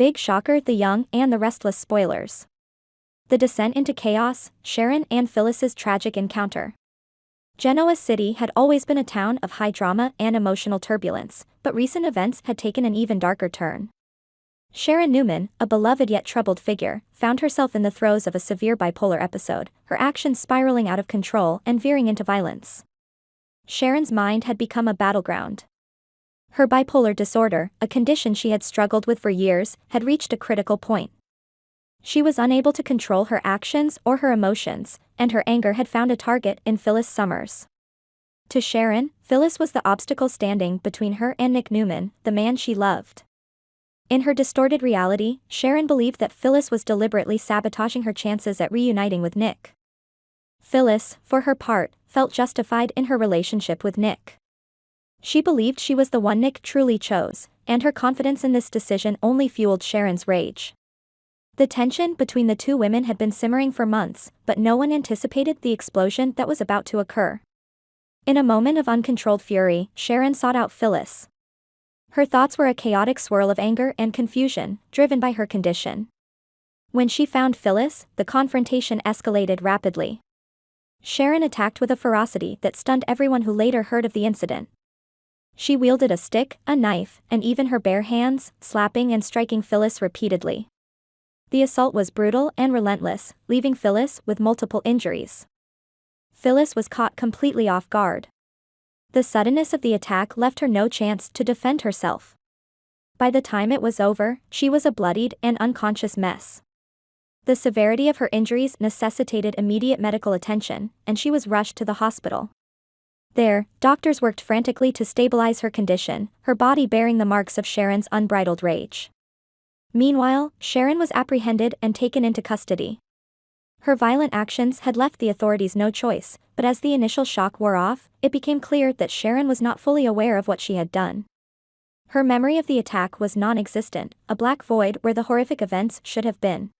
Big shocker: the young and the restless spoilers. The descent into chaos, Sharon and Phyllis's tragic encounter. Genoa City had always been a town of high drama and emotional turbulence, but recent events had taken an even darker turn. Sharon Newman, a beloved yet troubled figure, found herself in the throes of a severe bipolar episode, her actions spiraling out of control and veering into violence. Sharon's mind had become a battleground. Her bipolar disorder, a condition she had struggled with for years, had reached a critical point. She was unable to control her actions or her emotions, and her anger had found a target in Phyllis Summers. To Sharon, Phyllis was the obstacle standing between her and Nick Newman, the man she loved. In her distorted reality, Sharon believed that Phyllis was deliberately sabotaging her chances at reuniting with Nick. Phyllis, for her part, felt justified in her relationship with Nick. She believed she was the one Nick truly chose, and her confidence in this decision only fueled Sharon's rage. The tension between the two women had been simmering for months, but no one anticipated the explosion that was about to occur. In a moment of uncontrolled fury, Sharon sought out Phyllis. Her thoughts were a chaotic swirl of anger and confusion, driven by her condition. When she found Phyllis, the confrontation escalated rapidly. Sharon attacked with a ferocity that stunned everyone who later heard of the incident. She wielded a stick, a knife, and even her bare hands, slapping and striking Phyllis repeatedly. The assault was brutal and relentless, leaving Phyllis with multiple injuries. Phyllis was caught completely off guard. The suddenness of the attack left her no chance to defend herself. By the time it was over, she was a bloodied and unconscious mess. The severity of her injuries necessitated immediate medical attention, and she was rushed to the hospital. There, doctors worked frantically to stabilize her condition, her body bearing the marks of Sharon's unbridled rage. Meanwhile, Sharon was apprehended and taken into custody. Her violent actions had left the authorities no choice, but as the initial shock wore off, it became clear that Sharon was not fully aware of what she had done. Her memory of the attack was non-existent, a black void where the horrific events should have been.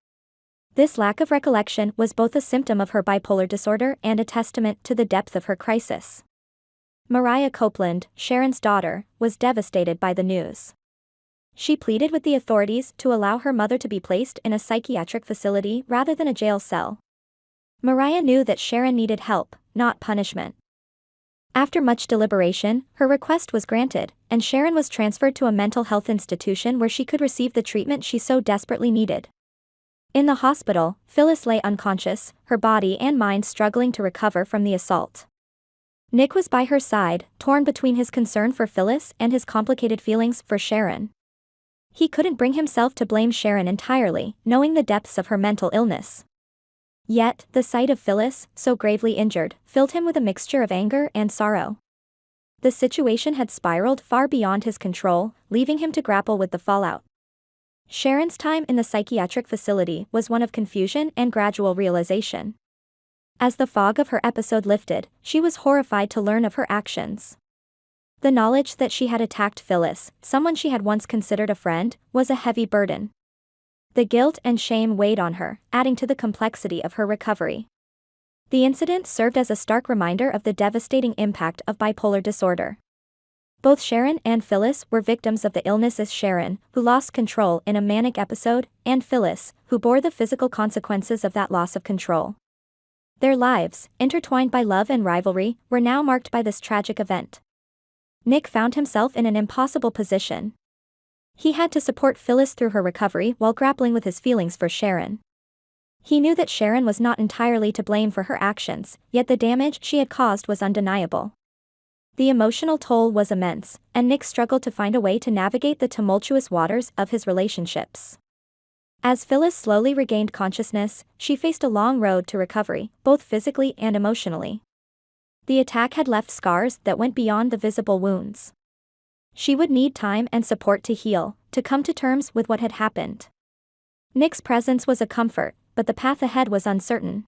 This lack of recollection was both a symptom of her bipolar disorder and a testament to the depth of her crisis. Mariah Copeland, Sharon's daughter, was devastated by the news. She pleaded with the authorities to allow her mother to be placed in a psychiatric facility rather than a jail cell. Mariah knew that Sharon needed help, not punishment. After much deliberation, her request was granted, and Sharon was transferred to a mental health institution where she could receive the treatment she so desperately needed. In the hospital, Phyllis lay unconscious, her body and mind struggling to recover from the assault. Nick was by her side, torn between his concern for Phyllis and his complicated feelings for Sharon. He couldn't bring himself to blame Sharon entirely, knowing the depths of her mental illness. Yet, the sight of Phyllis, so gravely injured, filled him with a mixture of anger and sorrow. The situation had spiraled far beyond his control, leaving him to grapple with the fallout. Sharon's time in the psychiatric facility was one of confusion and gradual realization. As the fog of her episode lifted, she was horrified to learn of her actions. The knowledge that she had attacked Phyllis, someone she had once considered a friend, was a heavy burden. The guilt and shame weighed on her, adding to the complexity of her recovery. The incident served as a stark reminder of the devastating impact of bipolar disorder. Both Sharon and Phyllis were victims of the illness, as Sharon, who lost control in a manic episode, and Phyllis, who bore the physical consequences of that loss of control. Their lives, intertwined by love and rivalry, were now marked by this tragic event. Nick found himself in an impossible position. He had to support Phyllis through her recovery while grappling with his feelings for Sharon. He knew that Sharon was not entirely to blame for her actions, yet the damage she had caused was undeniable. The emotional toll was immense, and Nick struggled to find a way to navigate the tumultuous waters of his relationships. As Phyllis slowly regained consciousness, she faced a long road to recovery, both physically and emotionally. The attack had left scars that went beyond the visible wounds. She would need time and support to heal, to come to terms with what had happened. Nick's presence was a comfort, but the path ahead was uncertain.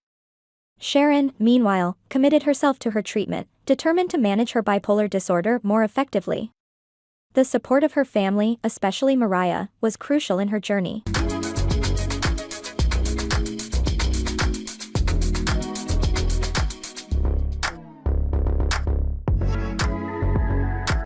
Sharon, meanwhile, committed herself to her treatment, determined to manage her bipolar disorder more effectively. The support of her family, especially Mariah, was crucial in her journey.